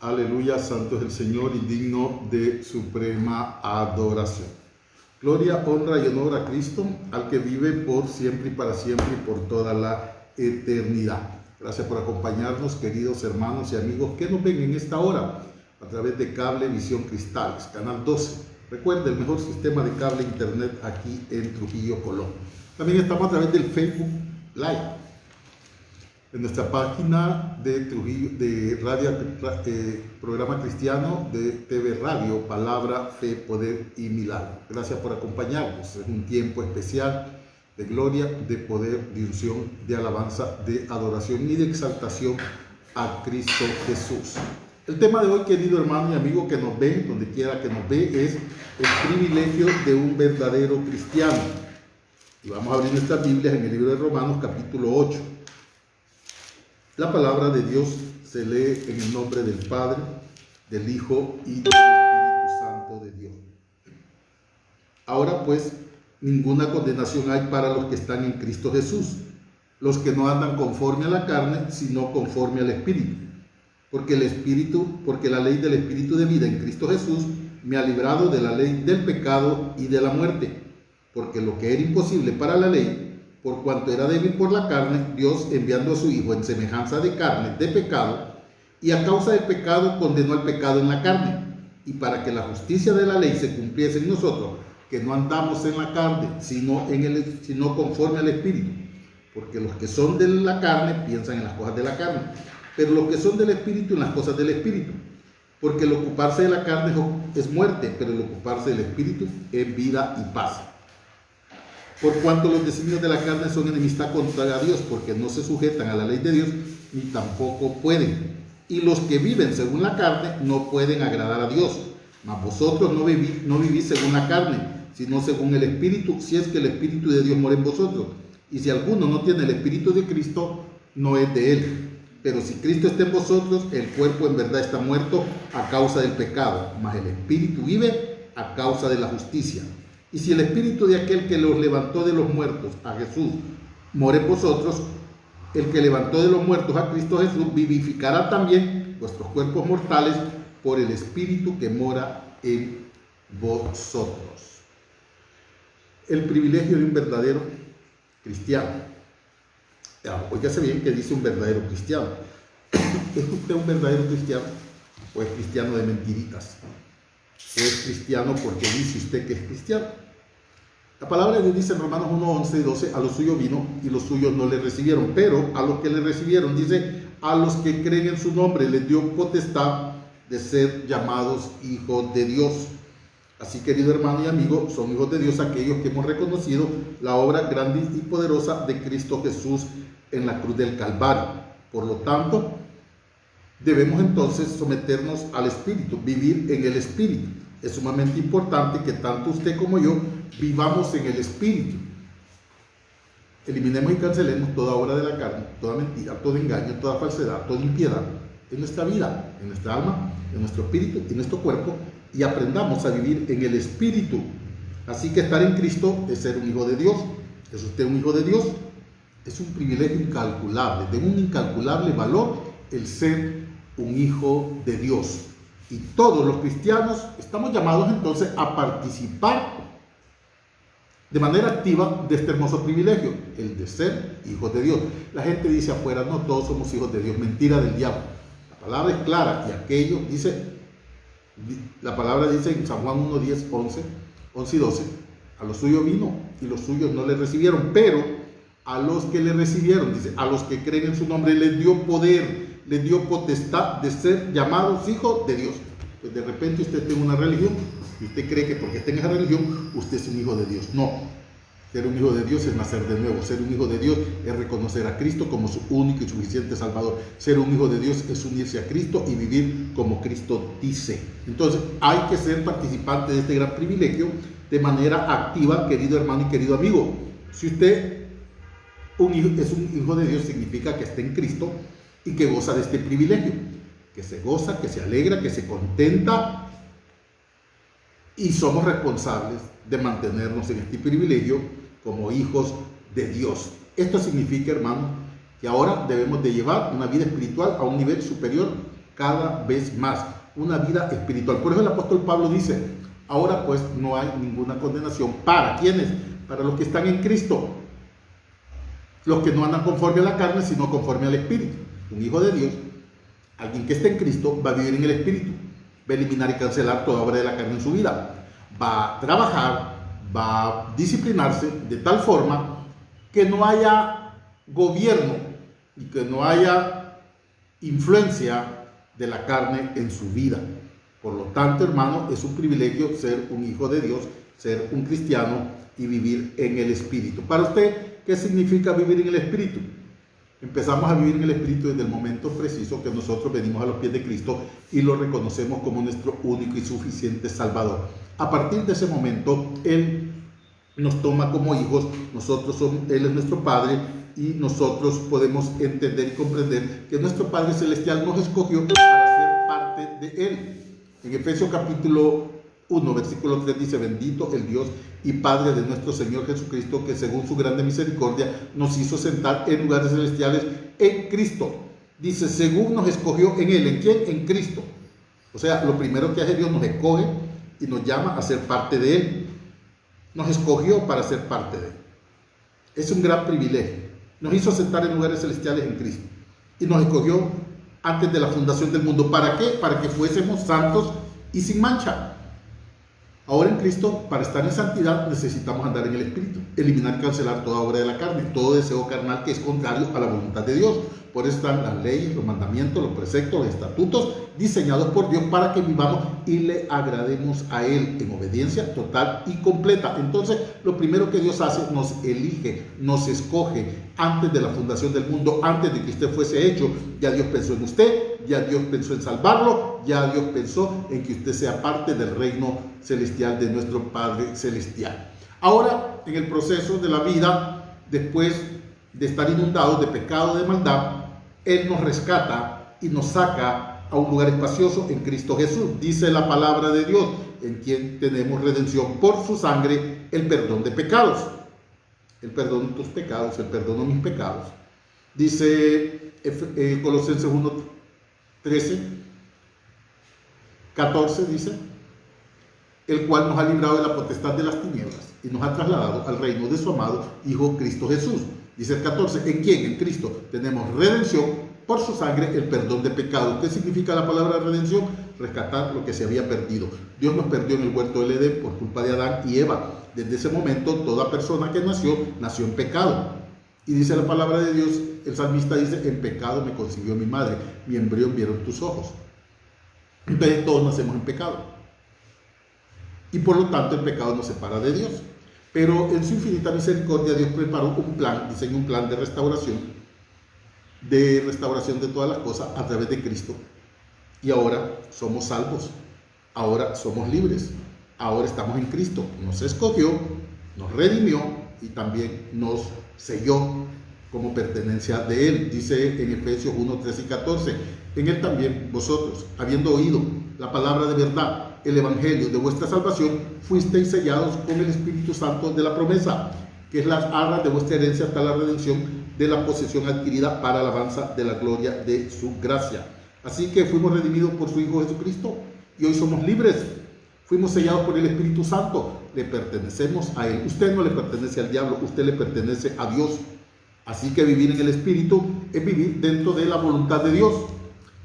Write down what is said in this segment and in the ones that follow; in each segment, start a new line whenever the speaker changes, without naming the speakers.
Aleluya, santo es el Señor y digno de suprema adoración. Gloria, honra y honor a Cristo, al que vive por siempre y para siempre y por toda la eternidad. Gracias por acompañarnos, queridos hermanos y amigos que nos ven en esta hora a través de Cable Visión Cristales, Canal 12. Recuerda, el mejor sistema de cable internet aquí en Trujillo, Colombia. También estamos a través del Facebook Live, en nuestra página de Trujillo, de radio, programa cristiano de TV Radio, Palabra, Fe, Poder y Milagro. Gracias por acompañarnos. Es un tiempo especial de gloria, de poder, de unción, de alabanza, de adoración y de exaltación a Cristo Jesús. El tema de hoy, querido hermano y amigo que nos ve, donde quiera que nos ve, es el privilegio de un verdadero cristiano. Y vamos a abrir nuestras Biblias en el libro de Romanos, capítulo 8. La palabra de Dios se lee en el nombre del Padre, del Hijo y del Espíritu Santo de Dios. Ahora pues, ninguna condenación hay para los que están en Cristo Jesús, los que no andan conforme a la carne, sino conforme al Espíritu. Porque la ley del Espíritu de vida en Cristo Jesús me ha librado de la ley del pecado y de la muerte. Porque lo que era imposible para la ley, por cuanto era débil por la carne, Dios, enviando a su Hijo en semejanza de carne, de pecado, y a causa del pecado condenó al pecado en la carne, y para que la justicia de la ley se cumpliese en nosotros, que no andamos en la carne, sino conforme al Espíritu. Porque los que son de la carne piensan en las cosas de la carne, pero los que son del Espíritu en las cosas del Espíritu. Porque el ocuparse de la carne es muerte, pero el ocuparse del Espíritu es vida y paz. Por cuanto los designios de la carne son enemistad contra Dios, porque no se sujetan a la ley de Dios, ni tampoco pueden. Y los que viven según la carne no pueden agradar a Dios. Mas vosotros no vivís según la carne, sino según el Espíritu, si es que el Espíritu de Dios mora en vosotros. Y si alguno no tiene el Espíritu de Cristo, no es de él. Pero si Cristo está en vosotros, el cuerpo en verdad está muerto a causa del pecado, mas el Espíritu vive a causa de la justicia. Y si el Espíritu de aquel que los levantó de los muertos, a Jesús, mora en vosotros, el que levantó de los muertos a Cristo Jesús vivificará también vuestros cuerpos mortales por el Espíritu que mora en vosotros. El privilegio de un verdadero cristiano. Óigase bien que dice un verdadero cristiano. ¿Es usted un verdadero cristiano o es cristiano de mentiritas? ¿O es cristiano porque dice usted que es cristiano? La palabra de Dios dice en Romanos 1, 11 y 12, a los suyos vino y los suyos no le recibieron, pero a los que le recibieron, dice, a los que creen en su nombre les dio potestad de ser llamados hijos de Dios. Así, querido hermano y amigo, son hijos de Dios aquellos que hemos reconocido la obra grande y poderosa de Cristo Jesús en la cruz del Calvario. Por lo tanto, debemos entonces someternos al Espíritu, vivir en el Espíritu. Es sumamente importante que tanto usted como yo vivamos en el Espíritu. Eliminemos y cancelemos toda obra de la carne, toda mentira, todo engaño, toda falsedad, toda impiedad en nuestra vida, en nuestra alma, en nuestro espíritu y en nuestro cuerpo, y aprendamos a vivir en el Espíritu. Así que estar en Cristo es ser un hijo de Dios. ¿Es usted un hijo de Dios? Es un privilegio incalculable, de un incalculable valor el ser un hijo de Dios. Y todos los cristianos estamos llamados entonces a participar de manera activa de este hermoso privilegio, el de ser hijos de Dios. La gente dice afuera, no todos somos hijos de Dios, mentira del diablo. La palabra es clara y aquello dice, la palabra dice en San Juan 1, 10, 11 y 12, a los suyos vino y los suyos no le recibieron, pero a los que le recibieron, dice, a los que creen en su nombre les dio poder, les dio potestad de ser llamados hijos de Dios. Pues de repente usted tiene una religión y usted cree que porque está en esa religión usted es un hijo de Dios. No, ser un hijo de Dios es nacer de nuevo. Ser un hijo de Dios es reconocer a Cristo como su único y suficiente Salvador. Ser un hijo de Dios es unirse a Cristo y vivir como Cristo dice. Entonces hay que ser participante de este gran privilegio de manera activa, querido hermano y querido amigo. Si usted es un hijo de Dios, significa que está en Cristo y que goza de este privilegio, que se goza, que se alegra, que se contenta, y somos responsables de mantenernos en este privilegio como hijos de Dios. Esto significa, hermano, Y ahora debemos de llevar una vida espiritual a un nivel superior cada vez más, una vida espiritual. Por eso el apóstol Pablo dice, ahora pues no hay ninguna condenación. ¿Para quiénes? Para los que están en Cristo, los que no andan conforme a la carne, sino conforme al Espíritu. Un hijo de Dios, alguien que esté en Cristo, va a vivir en el Espíritu, va a eliminar y cancelar toda obra de la carne en su vida, va a trabajar, va a disciplinarse de tal forma que no haya gobierno y que no haya influencia de la carne en su vida. Por lo tanto, hermano, es un privilegio ser un hijo de Dios, ser un cristiano y vivir en el Espíritu. Para usted, ¿qué significa vivir en el Espíritu? Empezamos a vivir en el Espíritu desde el momento preciso que nosotros venimos a los pies de Cristo y lo reconocemos como nuestro único y suficiente Salvador. A partir de ese momento, Él nos toma como hijos, Él es nuestro Padre y nosotros podemos entender y comprender que nuestro Padre Celestial nos escogió para ser parte de Él. En Efesios capítulo 1, versículo 3 dice, bendito el Dios y Padre de nuestro Señor Jesucristo, que según su grande misericordia nos hizo sentar en lugares celestiales en Cristo. Dice, según nos escogió en Él. ¿En quién? En Cristo. O sea, lo primero que hace Dios, nos escoge y nos llama a ser parte de Él. Nos escogió para ser parte de Él. Es un gran privilegio. Nos hizo sentar en lugares celestiales en Cristo. Y nos escogió antes de la fundación del mundo. ¿Para qué? Para que fuésemos santos y sin mancha. Ahora en Cristo, para estar en santidad, necesitamos andar en el Espíritu, eliminar y cancelar toda obra de la carne, todo deseo carnal que es contrario a la voluntad de Dios. Por eso están las leyes, los mandamientos, los preceptos, los estatutos, diseñados por Dios para que vivamos y le agrademos a Él en obediencia total y completa. Entonces, lo primero que Dios hace, nos elige, nos escoge antes de la fundación del mundo, antes de que usted fuese hecho. Ya Dios pensó en usted, ya Dios pensó en salvarlo, ya Dios pensó en que usted sea parte del reino celestial de nuestro Padre Celestial. Ahora, en el proceso de la vida, después de estar inundados de pecado, de maldad, Él nos rescata y nos saca a un lugar espacioso en Cristo Jesús. Dice la palabra de Dios, en quien tenemos redención por su sangre, el perdón de pecados. El perdón de tus pecados, el perdón de mis pecados. Dice Colosenses 1, 13, 14, dice, el cual nos ha librado de la potestad de las tinieblas y nos ha trasladado al reino de su amado Hijo Cristo Jesús. Dice el 14, ¿en quién? En Cristo tenemos redención por su sangre, el perdón de pecados. ¿Qué significa la palabra redención? Rescatar lo que se había perdido. Dios nos perdió en el huerto del Edén por culpa de Adán y Eva. Desde ese momento, toda persona que nació en pecado. Y dice la palabra de Dios, el salmista dice, en pecado me concibió mi madre, mi embrión vieron tus ojos. Entonces todos nacemos en pecado. Y por lo tanto el pecado nos separa de Dios. Pero en su infinita misericordia Dios preparó un plan, diseñó un plan de restauración de todas las cosas a través de Cristo. Y ahora somos salvos, ahora somos libres, ahora estamos en Cristo. Nos escogió, nos redimió y también nos selló como pertenencia de Él. Dice en Efesios 1, 13 y 14, en Él también vosotros, habiendo oído la palabra de verdad, el evangelio de vuestra salvación, fuisteis sellados con el Espíritu Santo de la promesa, que es las arras de vuestra herencia hasta la redención de la posesión adquirida para alabanza de la gloria de su gracia. Así que fuimos redimidos por su Hijo Jesucristo y hoy somos libres. Fuimos sellados por el Espíritu Santo, le pertenecemos a Él. Usted no le pertenece al diablo, usted le pertenece a Dios. Así que vivir en el Espíritu es vivir dentro de la voluntad de Dios.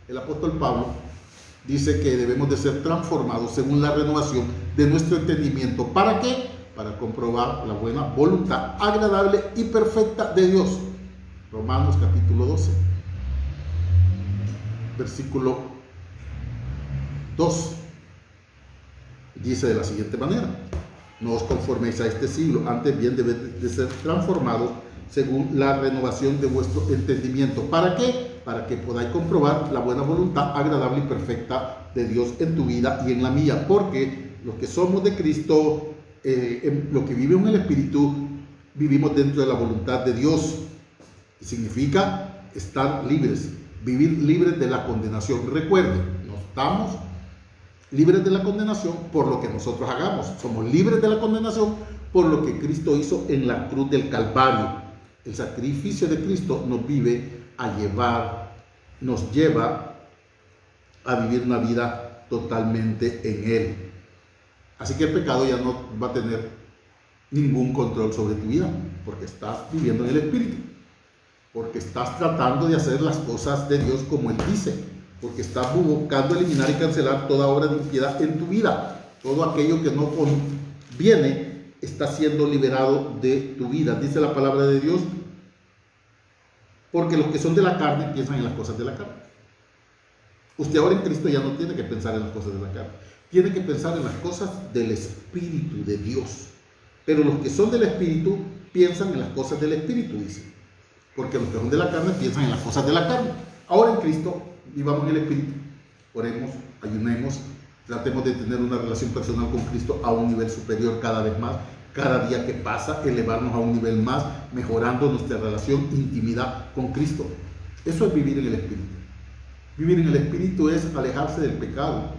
El apóstol Pablo dice que debemos de ser transformados según la renovación de nuestro entendimiento. ¿Para qué? Para comprobar la buena voluntad agradable y perfecta de Dios. Romanos capítulo 12, versículo 2. Dice de la siguiente manera: no os conforméis a este siglo, antes bien debéis de ser transformados según la renovación de vuestro entendimiento. ¿Para qué? Para que podáis comprobar la buena voluntad agradable y perfecta de Dios en tu vida y en la mía. Porque los que somos de Cristo, los que vivimos en el Espíritu, vivimos dentro de la voluntad de Dios. Significa estar libres, vivir libres de la condenación. Recuerden, no estamos libres de la condenación por lo que nosotros hagamos. Somos libres de la condenación por lo que Cristo hizo en la cruz del Calvario. El sacrificio de Cristo nos lleva a vivir una vida totalmente en Él. Así que el pecado ya no va a tener ningún control sobre tu vida, porque estás viviendo en el Espíritu, porque estás tratando de hacer las cosas de Dios como Él dice, porque estás buscando eliminar y cancelar toda obra de impiedad en tu vida. Todo aquello que no conviene está siendo liberado de tu vida. Dice la palabra de Dios, porque los que son de la carne piensan en las cosas de la carne. Usted ahora en Cristo ya no tiene que pensar en las cosas de la carne, tiene que pensar en las cosas del Espíritu de Dios. Pero los que son del Espíritu piensan en las cosas del Espíritu, dice. Porque los que son de la carne piensan en las cosas de la carne. Ahora en Cristo vivamos en el Espíritu, oremos, ayunemos, tratemos de tener una relación personal con Cristo a un nivel superior cada vez más. Cada día que pasa, elevarnos a un nivel más, mejorando nuestra relación, intimidad con Cristo. Eso es vivir en el Espíritu. Vivir en el Espíritu es alejarse del pecado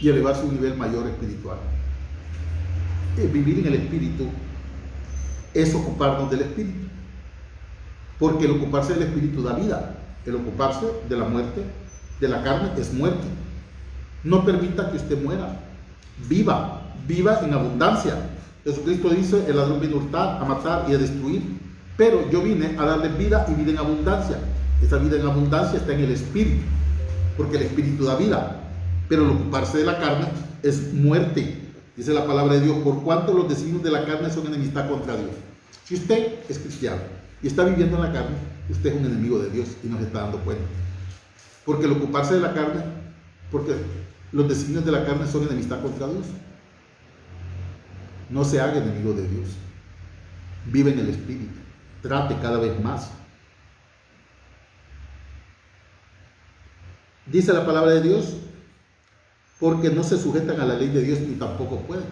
y elevarse a un nivel mayor espiritual. Vivir en el Espíritu es ocuparnos del Espíritu. Porque el ocuparse del Espíritu da vida. El ocuparse de la muerte, de la carne, es muerte. No permita que usted muera. Viva en abundancia. Jesucristo dice, el ladrón vino a hurtar, a matar y a destruir, pero yo vine a darle vida y vida en abundancia. Esa vida en abundancia está en el Espíritu, porque el Espíritu da vida, pero el ocuparse de la carne es muerte. Dice la palabra de Dios, por cuanto los designios de la carne son enemistad contra Dios. Si usted es cristiano y está viviendo en la carne, usted es un enemigo de Dios y no se está dando cuenta. Porque el ocuparse de la carne, porque los designios de la carne son enemistad contra Dios. No se haga enemigo de Dios. Vive en el Espíritu. Trate cada vez más. Dice la palabra de Dios, porque no se sujetan a la ley de Dios ni tampoco pueden.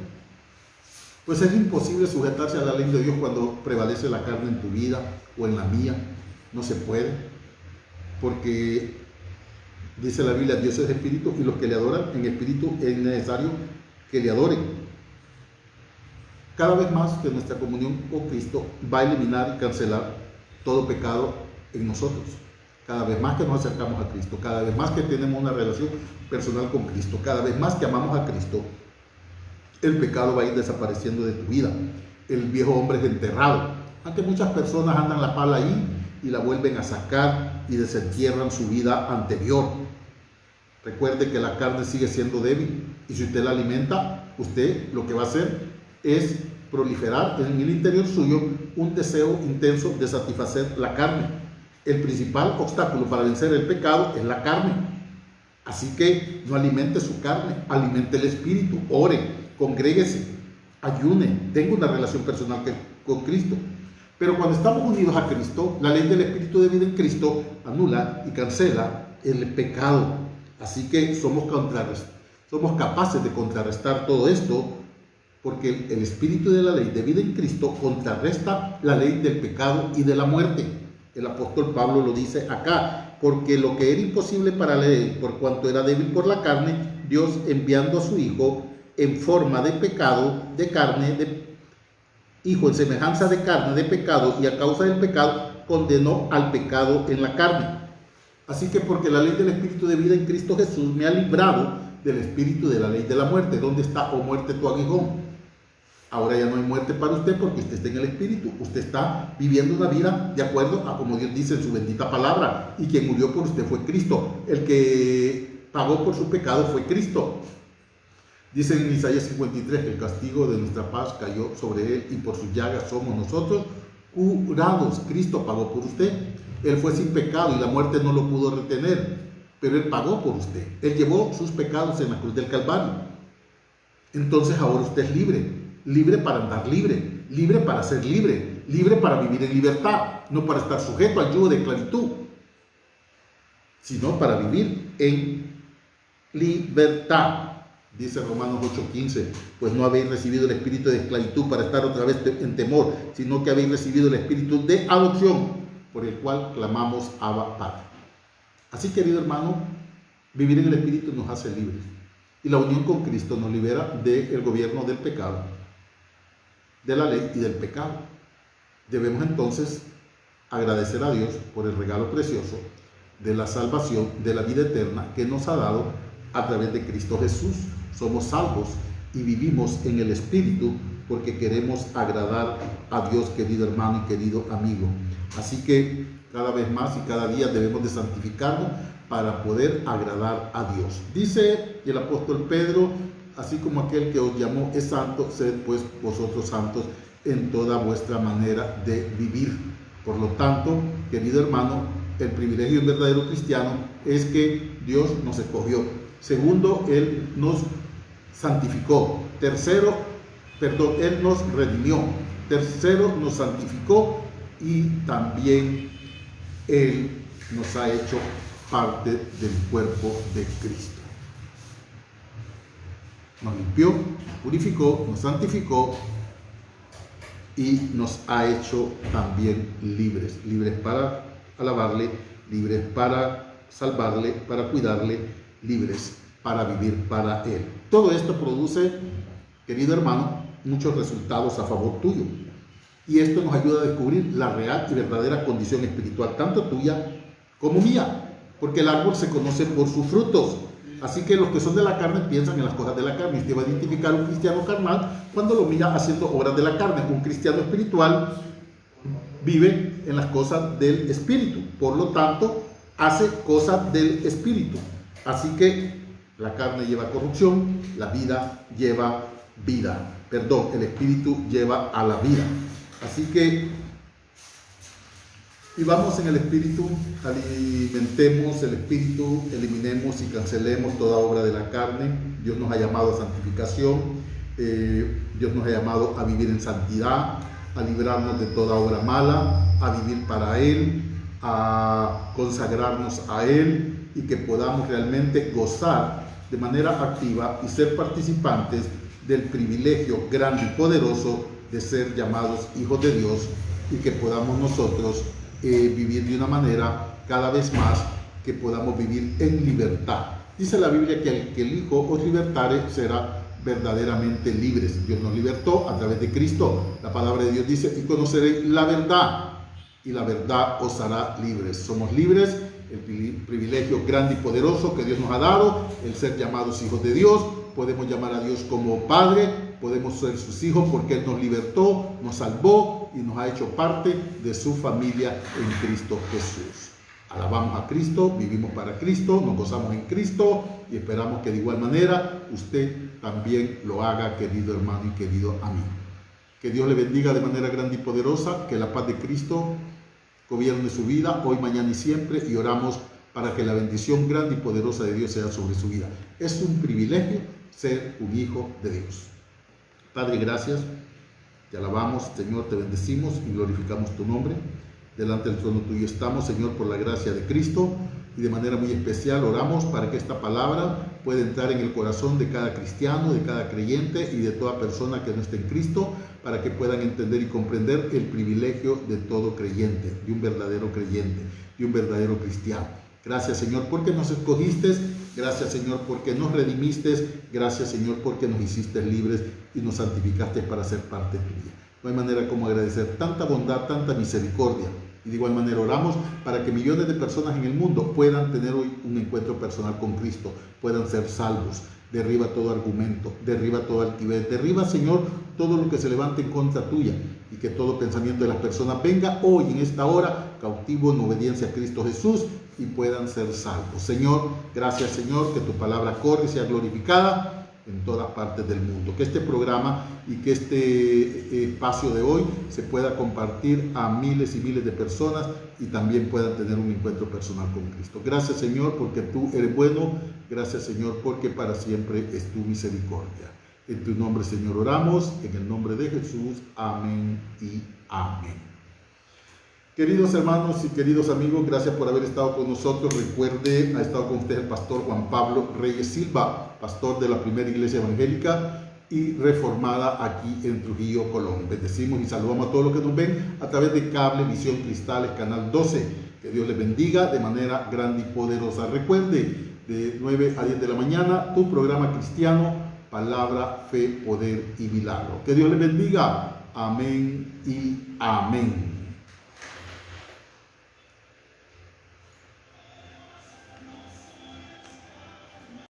Pues es imposible sujetarse a la ley de Dios cuando prevalece la carne en tu vida o en la mía. No se puede. Porque dice la Biblia, Dios es espíritu y los que le adoran en espíritu es necesario que le adoren. Cada vez más que nuestra comunión con Cristo va a eliminar y cancelar todo pecado en nosotros. Cada vez más que nos acercamos a Cristo, cada vez más que tenemos una relación personal con Cristo, cada vez más que amamos a Cristo, el pecado va a ir desapareciendo de tu vida. El viejo hombre es enterrado. Aunque muchas personas andan la pala ahí y la vuelven a sacar y desentierran su vida anterior. Recuerde que la carne sigue siendo débil y si usted la alimenta, usted lo que va a hacer es proliferar en el interior suyo un deseo intenso de satisfacer la carne. El principal obstáculo para vencer el pecado es la carne. Así que no alimente su carne, alimente el espíritu, ore, congréguese, ayune, tenga una relación personal con Cristo. Pero cuando estamos unidos a Cristo, la ley del espíritu de vida en Cristo anula y cancela el pecado. Así que somos capaces de contrarrestar todo esto, porque el espíritu de la ley de vida en Cristo contrarresta la ley del pecado y de la muerte. El apóstol Pablo lo dice acá, porque lo que era imposible para la ley, por cuanto era débil por la carne, Dios enviando a su Hijo en forma de pecado, de carne, de Hijo en semejanza de carne, de pecado, y a causa del pecado condenó al pecado en la carne. Así que porque la ley del espíritu de vida en Cristo Jesús me ha librado del espíritu de la ley de la muerte. ¿Dónde está, oh muerte, tu aguijón? Ahora ya no hay muerte para usted porque usted está en el Espíritu. Usted está viviendo una vida de acuerdo a como Dios dice en su bendita palabra. Y quien murió por usted fue Cristo. El que pagó por su pecado fue Cristo. Dice en Isaías 53 que el castigo de nuestra paz cayó sobre él y por sus llagas somos nosotros curados. Cristo pagó por usted. Él fue sin pecado y la muerte no lo pudo retener. Pero Él pagó por usted. Él llevó sus pecados en la cruz del Calvario. Entonces ahora usted es libre. Libre para andar libre, libre para ser libre, libre para vivir en libertad, no para estar sujeto al yugo de esclavitud, sino para vivir en libertad. Dice Romanos 8:15, pues no habéis recibido el espíritu de esclavitud para estar otra vez en temor, sino que habéis recibido el espíritu de adopción, por el cual clamamos Abba, Padre. Así, querido hermano, vivir en el espíritu nos hace libres, y la unión con Cristo nos libera del gobierno del pecado, de la ley y del pecado. Debemos entonces agradecer a Dios por el regalo precioso de la salvación, de la vida eterna que nos ha dado a través de Cristo Jesús. Somos salvos y vivimos en el Espíritu porque queremos agradar a Dios, querido hermano y querido amigo. Así que cada vez más y cada día debemos de santificarnos para poder agradar a Dios. Dice el apóstol Pedro, así como aquel que os llamó es santo, sed pues vosotros santos en toda vuestra manera de vivir. Por lo tanto, querido hermano, el privilegio de un verdadero cristiano es que Dios nos escogió. Segundo, Él nos santificó. Él nos redimió. Tercero, nos santificó y también Él nos ha hecho parte del cuerpo de Cristo. Nos limpió, nos purificó, nos santificó y nos ha hecho también libres. Libres para alabarle, libres para salvarle, para cuidarle, libres para vivir para Él. Todo esto produce, querido hermano, muchos resultados a favor tuyo. Y esto nos ayuda a descubrir la real y verdadera condición espiritual, tanto tuya como mía, porque el árbol se conoce por sus frutos. Así que los que son de la carne piensan en las cosas de la carne. Usted va a identificar un cristiano carnal cuando lo mira haciendo obras de la carne. Un cristiano espiritual vive en las cosas del espíritu, por lo tanto hace cosas del espíritu. Así que la carne lleva corrupción, la vida lleva vida. Perdón, el espíritu lleva a la vida. Así que vivamos en el espíritu, alimentemos el espíritu, eliminemos y cancelemos toda obra de la carne. Dios nos ha llamado a santificación, Dios nos ha llamado a vivir en santidad, a librarnos de toda obra mala, a vivir para Él, a consagrarnos a Él y que podamos realmente gozar de manera activa y ser participantes del privilegio grande y poderoso de ser llamados hijos de Dios y que podamos nosotros vivir de una manera cada vez más que podamos vivir en libertad. Dice la Biblia que el Hijo os libertare será verdaderamente libres. Dios nos libertó a través de Cristo. La palabra de Dios dice, y conoceréis la verdad, y la verdad os hará libres. Somos libres, el privilegio grande y poderoso que Dios nos ha dado, el ser llamados hijos de Dios. Podemos llamar a Dios como Padre, podemos ser sus hijos porque Él nos libertó, nos salvó y nos ha hecho parte de su familia en Cristo Jesús. Alabamos a Cristo, vivimos para Cristo, nos gozamos en Cristo y esperamos que de igual manera usted también lo haga, querido hermano y querido amigo. Que Dios le bendiga de manera grande y poderosa, que la paz de Cristo gobierne su vida hoy, mañana y siempre, y oramos para que la bendición grande y poderosa de Dios sea sobre su vida. Es un privilegio ser un hijo de Dios. Padre, gracias, te alabamos, Señor, te bendecimos y glorificamos tu nombre. Delante del trono tuyo estamos, Señor, por la gracia de Cristo, y de manera muy especial oramos para que esta palabra pueda entrar en el corazón de cada cristiano, de cada creyente y de toda persona que no esté en Cristo, para que puedan entender y comprender el privilegio de todo creyente, de un verdadero creyente, de un verdadero cristiano. Gracias, Señor, porque nos escogiste. Gracias, Señor, porque nos redimiste. Gracias, Señor, porque nos hiciste libres y nos santificaste para ser parte tuya. No hay manera como agradecer tanta bondad, tanta misericordia. Y de igual manera oramos para que millones de personas en el mundo puedan tener hoy un encuentro personal con Cristo, puedan ser salvos. Derriba todo argumento, derriba toda altivez, derriba, Señor, todo lo que se levante en contra tuya, y que todo pensamiento de las personas venga hoy, en esta hora, cautivo en obediencia a Cristo Jesús, y puedan ser salvos. Señor, gracias, Señor, que tu palabra corre y sea glorificada en todas partes del mundo. Que este programa y que este espacio de hoy se pueda compartir a miles y miles de personas y también puedan tener un encuentro personal con Cristo. Gracias, Señor, porque tú eres bueno. Gracias, Señor, porque para siempre es tu misericordia. En tu nombre, Señor, oramos, en el nombre de Jesús. Amén y amén. Queridos hermanos y queridos amigos, gracias por haber estado con nosotros. Recuerde, ha estado con usted el pastor Juan Pablo Reyes Silva, pastor de la primera iglesia evangélica y reformada aquí en Trujillo, Colombia. Bendecimos y saludamos a todos los que nos ven a través de Cable Visión Cristales, Canal 12. Que Dios les bendiga de manera grande y poderosa. Recuerde, de 9 a 10 de la mañana, tu programa cristiano, Palabra, Fe, Poder y Milagro. Que Dios les bendiga. Amén y amén.